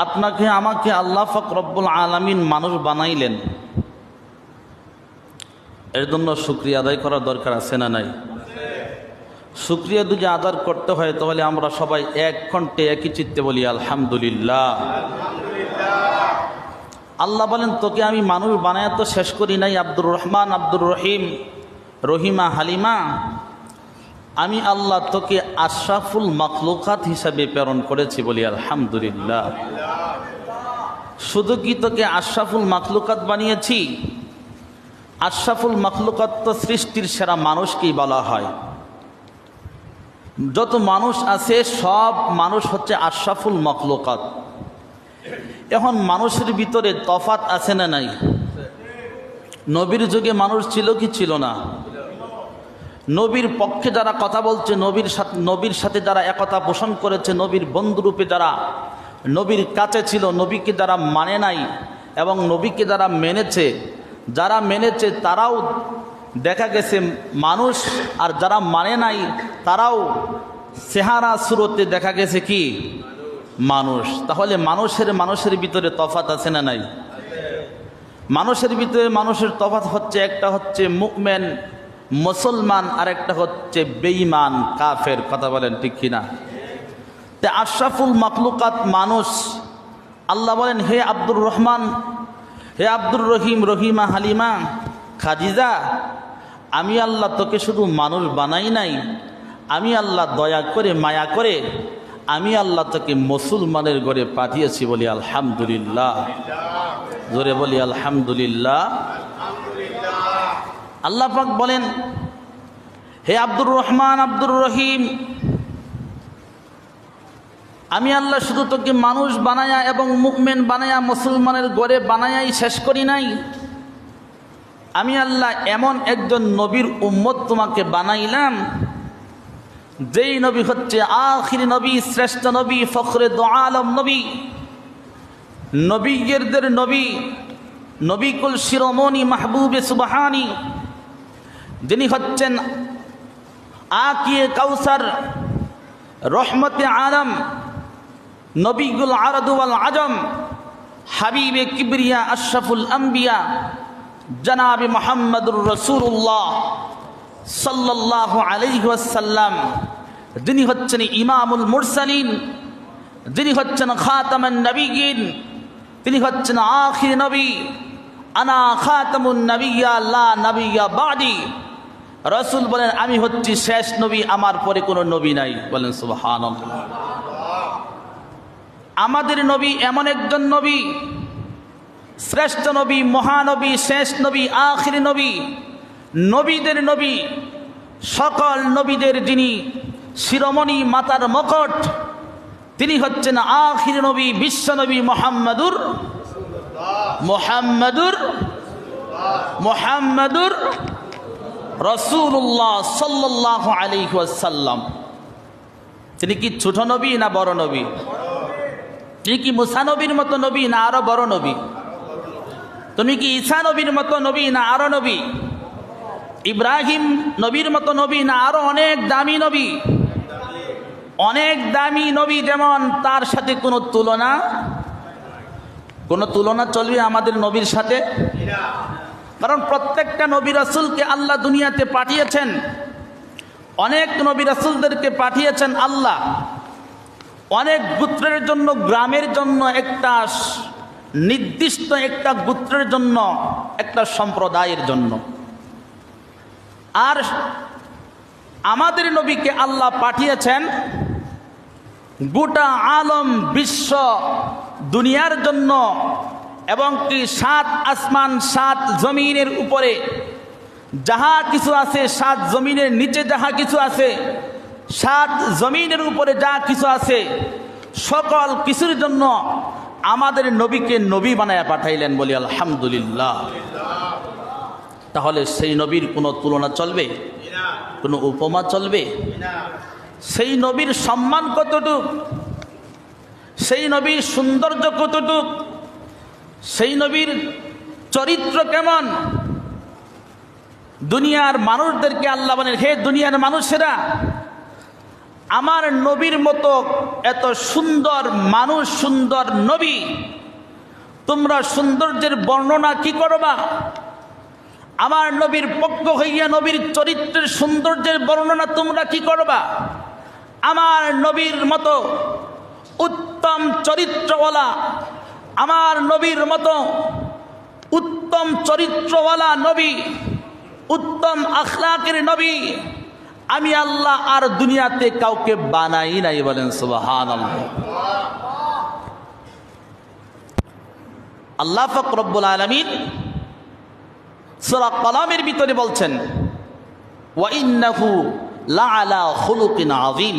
আপনাকে আমাকে আল্লাহ পাক রব্বুল আলামিন মানুষ বানাইলেন, এর জন্য শুকরিয়া আদায় করার দরকার আছে না নাই? শুকরিয়া যদি আদায় করতে হয় তাহলে আমরা সবাই এক কণ্ঠে একই চিত্তে বলি আলহামদুলিল্লাহ। আল্লাহ বলেন, তোকে আমি মানুষ বানায় তো শেষ করি নাই। আব্দুর রহমান, আব্দুর রহিম, রহিমা, হালিমা, আমি আল্লাহ তোকে আশরাফুল মাখলুকাত হিসাবে প্রেরণ করেছি, বলি আলহামদুলিল্লাহ। শুধু কি তোকে আশরাফুল মাখলুকাত বানিয়েছি? আশরাফুল মাখলুকাত তো সৃষ্টির সেরা মানুষকেই বলা হয়। যত মানুষ আছে সব মানুষ হচ্ছে আশরাফুল মাখলুকাত। এখন মানুষের ভিতরে তফাত আছে না নাই? নবীর যুগে মানুষ ছিল কি ছিল না? নবীর পক্ষে যারা কথা বলছে, নবীর সাথে যারা একতা পোষণ করেছে, নবীর বন্ধুরূপে যারা নবীর কাছে ছিল, নবীকে যারা মানে নাই এবং নবীকে যারা মেনেছে তারাও দেখা গেছে মানুষ, আর যারা মানে নাই তারাও চেহারা সুরতে দেখা গেছে কি মানুষ। তাহলে মানুষের ভিতরে তফাত আছে না নাই? মানুষের ভিতরে মানুষের তফাত হচ্ছে, একটা হচ্ছে মুমিন মুসলমান, আর একটা হচ্ছে বেঈমান কাফের। কথা বলেন ঠিক কিনা? তে আশরাফুল মাখলুকাত মানুষ। আল্লাহ বলেন, হে আব্দুর রহমান, হে আব্দুর রহিম, রহিমা, হালিমা, খাদিজা, আমি আল্লাহ তোকে শুধু মানুষ বানাই নাই, আমি আল্লাহ দয়া করে মায়া করে আমি আল্লাহ তোকে মুসলমানের ঘরে পাঠিয়েছি, বলি আলহামদুলিল্লাহ। জোরে বলি আলহামদুলিল্লাহ। আল্লাহ পাক বলেন, হে আব্দুর রহমান, আব্দুর রহিম, আমি আল্লাহ শুধু তোকে মানুষ বানায়া এবং মুমিন বানায়া মুসলমানের ঘরে বানায়াই শেষ করি নাই, আমি আল্লাহ এমন একজন নবীর উম্মত তোমাকে বানাইলাম, যেই নবী হচ্ছে আখির নবী, শ্রেষ্ঠ নবী, ফখরে দো আলম নবী, নবীদের নবী, নবীকুল শিরোমণি, মাহবুবে সুবহানি, যিনি হচ্ছেন আকিয়ে কাউসার, রহমতে আলম, নবীগুল আরদ ওয়াল আজম, হাবিবে কিবরিয়া, আশরাফুল আম্বিয়া, জনাবে মুহাম্মদুর রাসূলুল্লাহ সাল্লাল্লাহু আলাইহি ওয়াসাল্লাম, যিনি হচ্ছেন ইমামুল মুরসালিন, যিনি হচ্ছেন খাতামুন নবিয়্যিন, তিনি হচ্ছেন আখির নবী। আনা খাতামুন নবিয়্যা লা নবিয়্যা বাদি। রাসূল বলেন, আমি হচ্ছি শেষ নবী, আমার পরে কোনো নবী নাই। বলেন সুবহানাল্লাহ। আমাদের নবী এমন একজন নবী, শ্রেষ্ঠ নবী, মহানবী, শেষ নবী, আখির নবী, নবীদের নবী, সকল নবীদের যিনি শিরোমণি, মাতার মুকুট, তিনি হচ্ছেন আখির নবী, বিশ্ব নবী মুহাম্মাদুর রাসূলুল্লাহ সাল্লাল্লাহু আলাইহি ওয়াসাল্লাম। তিনি কি ছোট নবী না বড় নবী? তিনি কি মুসা নবীর মতো নবী না আরো বড় নবী? তুমি কি ঈসা নবীর মতো নবী না আরো নবী? ইব্রাহিম নবীর মতো নবী না আরো অনেক দামি নবী? অনেক দামি নবী, যেমন তার সাথে কোনো তুলনা চলবে আমাদের নবীর সাথে? কারণ প্রত্যেকটা নবী রাসূলকে আল্লাহ দুনিয়াতে পাঠিয়েছেন, অনেক নবী রাসূলদেরকে পাঠিয়েছেন আল্লাহ অনেক গোত্রের জন্য, গ্রামের জন্য, একটা নির্দিষ্ট একটা গোত্রের জন্য, একটা সম্প্রদায়ের জন্য। আর আমাদের নবীকে আল্লাহ পাঠিয়েছেন গোটা আলম বিশ্ব দুনিয়ার জন্য, এবং কি 7 আসমান 7 জমিনের উপরে যাহা কিছু আছে, 7 জমিনের নিচে যাহা কিছু আছে, 7 জমিনের উপরে যা কিছু আছে, সকল কিছুর জন্য আমাদের নবীকে নবী বানায়া পাঠাইলেন, বলি আলহামদুলিল্লাহ। তাহলে সেই নবীর কোনো তুলনা চলবে? কোনো উপমা চলবে? সেই নবীর সম্মান কতটুক, সেই নবীর সৌন্দর্য কতটুক, সেই নবীর চরিত্র কেমন, দুনিয়ার মানুষদেরকে আল্লাহ বলেন, হে দুনিয়ার মানুষেরা, আমার নবীর মতো এত সুন্দর মানুষ, সুন্দর নবী, তোমরা সৌন্দর্যের বর্ণনা কি করবা? আমার নবীর পক্ষ হইয়া নবীর চরিত্রের সৌন্দর্যের বর্ণনা তোমরা কি করবা? আমার নবীর মতো উত্তম চরিত্রওয়ালা, আমার নবীর মতো উত্তম চরিত্রওয়ালা নবী, উত্তম আখলাকের নবী আমি আল্লাহ আর দুনিয়াতে কাউকে বানাই নাই। বলেন সুবহানাল্লাহ। আল্লাহ পাক রব্বুল আলামিন সূরা কলামের ভিতরে বলছেন, ওয়া ইন্নাহু লাআলা খুলুকিন আযীম।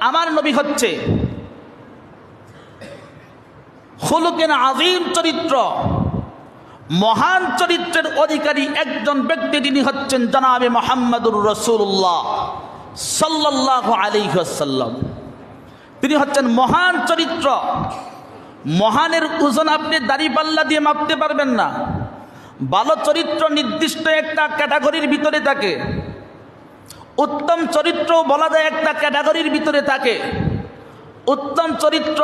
আমার নবী হচ্ছে খুলুকিন আযীম চরিত্র, মহান চরিত্রের অধিকারী একজন ব্যক্তি। তিনি হচ্ছেন জনাবে মুহাম্মদুর রাসূলুল্লাহ সাল্লাল্লাহু আলাইহি ওয়াসাল্লাম। তিনি হচ্ছেন মহান চরিত্র। মহানের ওজন আপনি দাড়িপাল্লা দিয়ে মাপতে পারবেন না। ভালো চরিত্র নির্দিষ্ট একটা ক্যাটাগরির ভিতরে থাকে, উত্তম চরিত্র বলা যায় একটা ক্যাটাগরির ভিতরে থাকে। উত্তম চরিত্র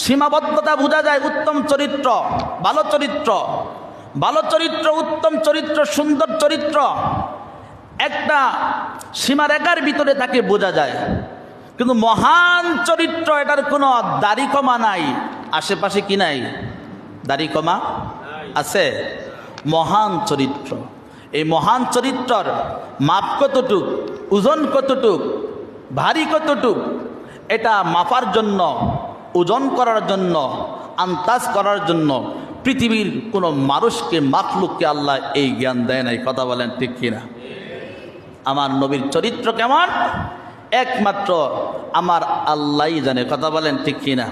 সীমাবদ্ধতা বোঝা যায়, উত্তম চরিত্র, ভালো চরিত্র, ভালো চরিত্র, উত্তম চরিত্র, সুন্দর চরিত্র একটা সীমারেখার ভিতরে তাকে বোঝা যায়। কিন্তু মহান চরিত্র এটার কোনো দাড়ি কমা নাই, আশেপাশে কি নাই, দাড়ি কমা আছে। মহান চরিত্র, এই মহান চরিত্রর মাপ কতটুক, ওজন কতটুক, ভারী কতটুক, এটা মাপার জন্য, ওজন করার জন্য, আন্দাজ করার জন্য পৃথিবীর কোনো মানুষকে, মাখলুককে আল্লাহ এই জ্ঞান দেয় নাই। কথা বলেন ঠিক কিনা? আমার নবীর চরিত্র কেমন একমাত্র আমার আল্লাহই জানে। কথা বলেন ঠিক কিনা?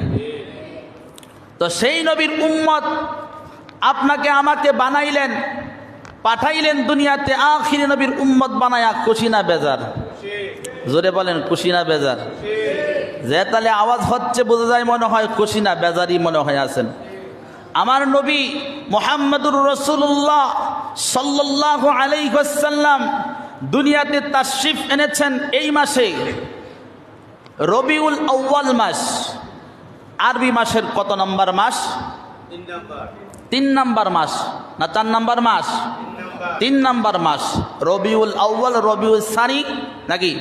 তো সেই নবীর উম্মত আপনাকে আমাকে বানাইলেন, পাঠাইলেন দুনিয়াতে, আখিরি নবীর উম্মত বানায়া খুশি না বেজার? জোরে বলেন, খুশি না বেজার? যে তাহলে আওয়াজ হচ্ছে বোঝা যায় মনে হয় খুশি না বেজারই মনে হয় আছেন। আমার নবী মুহাম্মদুর রাসূলুল্লাহ সাল্লাল্লাহু আলাইহি ওয়াসাল্লাম দুনিয়াতে তাশরিফ এনেছেন এই মাসে, রবিউল আউয়াল মাস। আরবি মাসের কত নম্বর মাস? 3 নম্বর মাস না 4 নম্বর মাস? 3 নম্বর মাস। রবিউল আউয়াল, রবিউল সানি নাকি?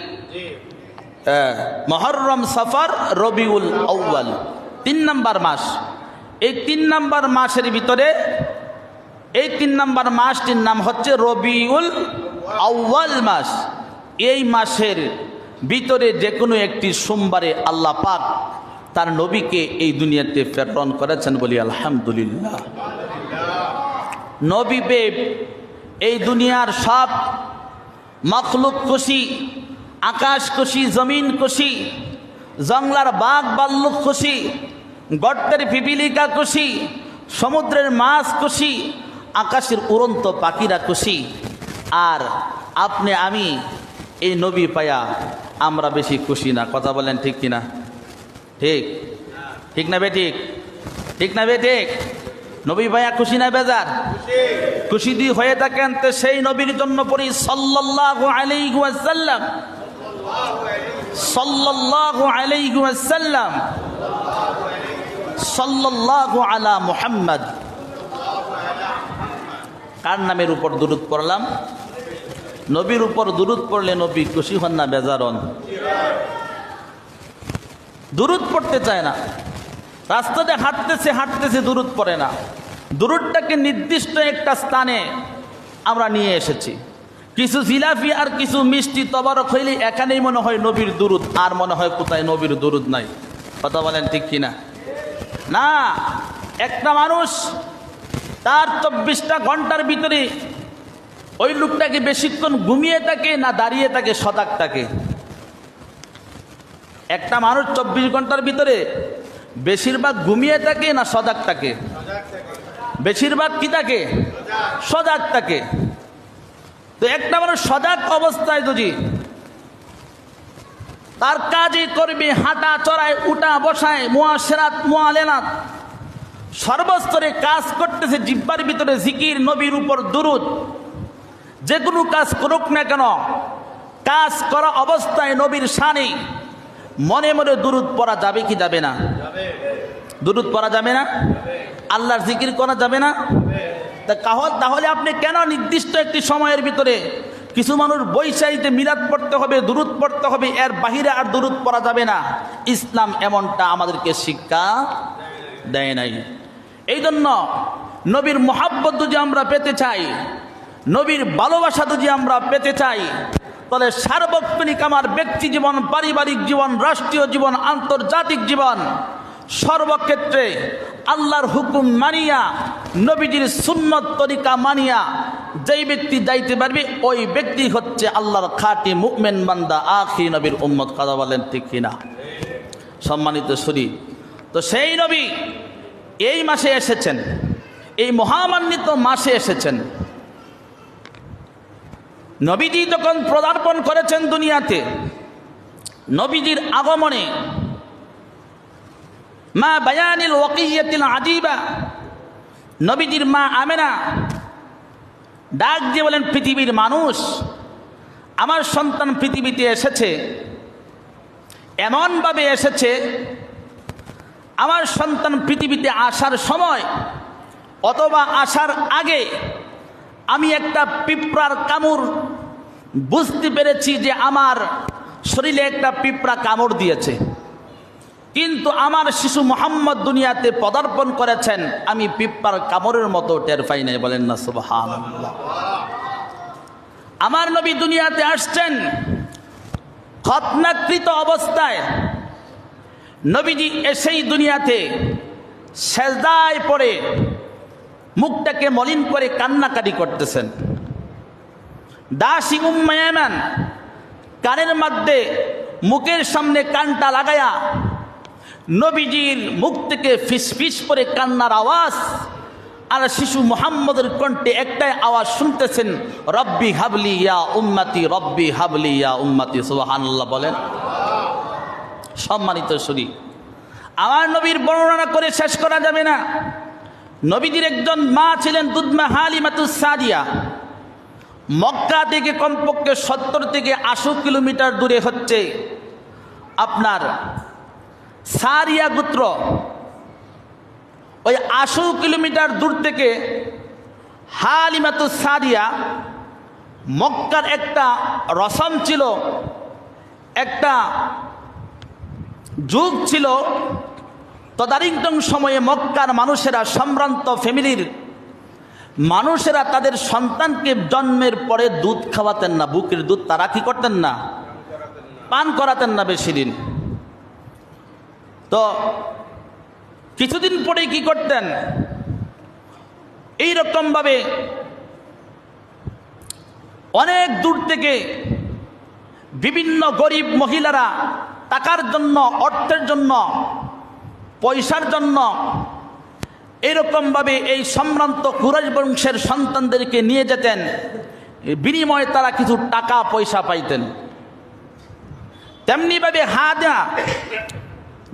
মুহররম, সফর, রবিউল আউয়াল, 3 নম্বর মাস। এই 3 নম্বর মাসের ভিতরে এই 3 নম্বর মাসটির নাম হচ্ছে রবিউল আউয়াল মাস। এই মাসের ভিতরে যে কোনো একটি সোমবারে আল্লাহ পাক তার নবীকে এই দুনিয়াতে প্রেরণ করেছেন, বলি আলহামদুলিল্লাহ। নবী পেয়ে এই দুনিয়ার সব মখলুক খুশি, আকাশ খুশি, জমিন খুশি, জঙ্গলার বাঘ ভাল্লুক খুশি, গর্তের পিপিলিকা খুশি, সমুদ্রের মাছ খুশি, আকাশের উড়ন্ত পাখিরা খুশি। আর আপনি আমি এই নবী পায়া আমরা বেশি খুশি না। কথা বলেন ঠিক কিনা? ঠিক ঠিক না বে ঠিক? ঠিক না বে ঠিক? নবী ভাইয়া খুশি না বেজার? খুশি যদি হয়ে থাকেন তো সেই নবীর জন্য পড়ি সাল্লাল্লাহু আলাইহি ওয়াসাল্লাম, সাল্লাল্লাহু আলাইহি ওয়াসাল্লাম, সাল্লাল্লাহু আলা মুহাম্মদ। কার নামের উপর দুরূদ পড়লাম? নবীর উপর দুরূদ পড়লে নবী খুশি হন না বেজার হন? দুরূদ পড়তে চায় না, রাস্তাতে হাঁটতেছে দুরূদ পড়ে না। দুরূদটাকে নির্দিষ্ট একটা স্থানে আমরা নিয়ে এসেছি। কিছু জিলাপি আর কিছু মিষ্টি তবারক হইলে এখানেই মনে হয় নবীর দুরূদ, আর মনে হয় কোথায় নবীর দুরূদ নাই। কথা বলেন ঠিক কিনা? না, একটা মানুষ তার 24টা ঘন্টার ভিতরে ওই লোকটাকে বেশিক্ষণ ঘুমিয়ে থাকে না দাঁড়িয়ে থাকে, সজাগ থাকে? একটা মানুষ 24 ঘন্টার ভিতরে বেশিরভাগ ঘুমিয়ে থাকে না সজাগ থাকে? বেশিরভাগ কি থাকে? সজাগ থাকে। তো একটা মানুষ সজাগ অবস্থায় যদি তার কাজে করবে, হাঁটা চড়ায়, উঠা বসায়, মুআশরাত মুআলেনাত সর্বস্তরে কাজ করতেছে, জিহ্বার ভিতরে জিকির, নবীর উপর দুরূদ, যে কোনো কাজ করুক না কেন কাজ করা অবস্থায় নবীর শানে মনে মনে দুরূদ পড়া যাবে কি যাবে না? দুরূদ পড়া যাবে না? আল্লাহর জিকির করা যাবে না? তাহলে আপনি কেন নির্দিষ্ট একটি সময়ের ভিতরে কিছু মানুষ বৈশাখীতে মিলাদ পড়তে হবে, দুরূদ পড়তে হবে, এর বাহিরে আর দুরূদ পড়া যাবে না? ইসলাম এমনটা আমাদেরকে শিক্ষা দেয় নাই। এই জন্য নবীর মোহাব্বত যদি আমরা পেতে চাই, নবীর ভালোবাসা যদি আমরা পেতে চাই, তাহলে সার্বক্ষণিক আমার ব্যক্তি জীবন, পারিবারিক জীবন, রাষ্ট্রীয় জীবন, আন্তর্জাতিক জীবন, সর্বক্ষেত্রে আল্লাহর হুকুম মানিয়া, নবীজির সুন্নত তরিকা মানিয়া যেই ব্যক্তি যাইতে পারবে ওই ব্যক্তি হচ্ছে আল্লাহর খাঁটি মুমিন বান্দা, আখির নবীর উম্মত। কথা বলেন ঠিক কিনা? সম্মানিত শুরি, তো সেই নবী এই মাসে এসেছেন, এই মহামান্বিত মাসে এসেছেন। নবীজি যখন পদার্পণ করেছেন দুনিয়াতে, নবীজির আগমনে মা বায়ানিল ওয়াকিয়াতিল আজিবা, নবীজির মা আমেনা ডাক দিয়ে বলেন, পৃথিবীর মানুষ, আমার সন্তান পৃথিবীতে এসেছে, এমনভাবে এসেছে, আমার সন্তান পৃথিবীতে আসার সময় অথবা আসার আগে আমি একটা পিঁপড়ার কামড় বুঝতে পেরেছি যে আমার শরীরে একটা পিঁপড়া কামড় দিয়েছে, কিন্তু আমার শিশু মুহাম্মদ দুনিয়াতে পদার্পণ করেছেন, আমি পিঁপড়ার কামড়ের মতো টের পাই নাই। বলেন না সুবহানাল্লাহ। আমার নবী দুনিয়াতে আসছেন খতনাকৃত অবস্থায়। নবীজি এসেই দুনিয়াতে সেজদায় পড়ে মুখটাকে মলিন করে কান্নাকাটি করতেছেন। দাসী উম্মে আয়মান কানের মধ্যে মুখের সামনে কানটা লাগায়া নবীজির মুখ থেকে ফিসফিস করে কান্নার আওয়াজ, আর শিশু মুহাম্মদের কণ্ঠে একটাই আওয়াজ শুনতেছেন, রব্বি হাবলি ইয়া উম্মতি, রব্বি হাবলি ইয়া উম্মতি। সুবহানাল্লাহ বলেন। সম্মানিত শুরি, আমার নবীর বর্ণনা করে শেষ করা যাবে না। নবীজির একজন মা ছিলেন দুধমা হালিমাতুস সাদিয়া। মক্কা থেকে কমপক্ষে 70 থেকে 80 কিলোমিটার দূরে হচ্ছে আপনার সারিয়া গোত্র। ওই 80 কিলোমিটার দূর থেকে হালিমাতুস সাদিয়া, মক্কার একটা রসম ছিল, একটা যুগ ছিল। তদানীন্তন সময়ে মক্কার মানুষেরা, সম্ভ্রান্ত ফ্যামিলির মানুষেরা তাদের সন্তানকে জন্মের পরে দুধ খাওয়াতেন না, বুকের দুধ তারা কি করতেন না, পান করাতেন না বেশি দিন। তো কিছুদিন পরে কি করতেন, এইরকম ভাবে অনেক দূর থেকে বিভিন্ন গরিব মহিলারা টাকার জন্য, অর্থের জন্য, পয়সার জন্য এরকমভাবে এই সম্ভ্রান্ত কুরাইশ বংশের সন্তানদেরকে নিয়ে যেতেন, বিনিময়ে তারা কিছু টাকা পয়সা পাইতেন। তেমনিভাবে হাদা,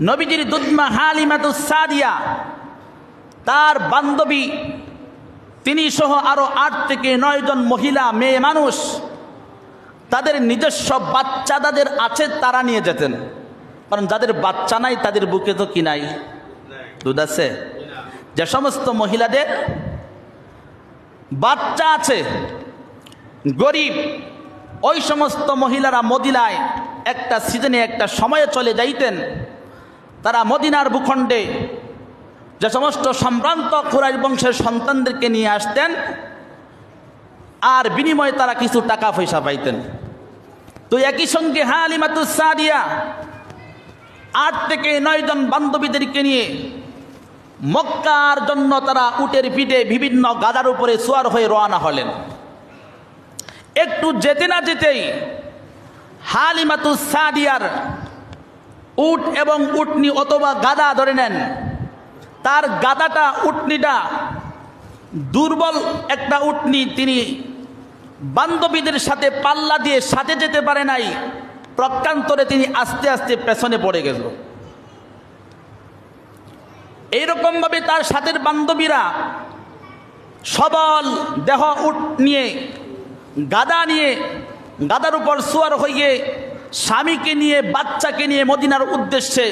নবীজির দুধমা হালিমাতুস সাদিয়া, তার বান্ধবী, তিনি সহ আরো 8 থেকে 9 জন মহিলা, মেয়ে মানুষ, তাদের নিজস্ব বাচ্চা যাদের আছে তারা নিয়ে যেতেন। কারণ যাদের বাচ্চা নাই তাদের বুকে তো কি নাই, দুধ আছে। যে সমস্ত মহিলাদের বাচ্চা আছে, গরিব, ওই সমস্ত মহিলারা মদিনায় একটা সিজনে, একটা সময়ে চলে যাইতেন। তারা মদিনার ভূখণ্ডে যে সমস্ত সম্ভ্রান্ত কুরাইশ বংশের সন্তানদেরকে নিয়ে আসতেন, আর বিনিময়ে তারা কিছু টাকা পয়সা পাইতেন। তো একই সঙ্গে হালিমাতুস সাদিয়া 8 থেকে 9 জন বান্ধবীদেরকে নিয়ে মক্কার জন্য তারা উটের পিঠে বিভিন্ন গাদার উপরে সোয়ার হয়ে রওনা হলেন। একটু যেতে না যেতেই হালিমাতুস সাদিয়ার উট এবং উটনি অথবা গাদা ধরে নেন। তার গাদাটা, উটনিটা দুর্বল একটা উটনি, তিনি বান্ধবীদের সাথে পাল্লা দিয়ে সাথে যেতে পারে নাই, প্রকান্তরে তিনি আস্তে আস্তে পেছনে পড়ে গেল। এইরকম ভাবে তার সাথের বান্ধবীরা সবল দেহ উট নিয়ে, গাদা নিয়ে গাধার উপর সুয়ার হয়ে স্বামীকে নিয়ে বাচ্চাকে নিয়ে মদিনার উদ্দেশ্যে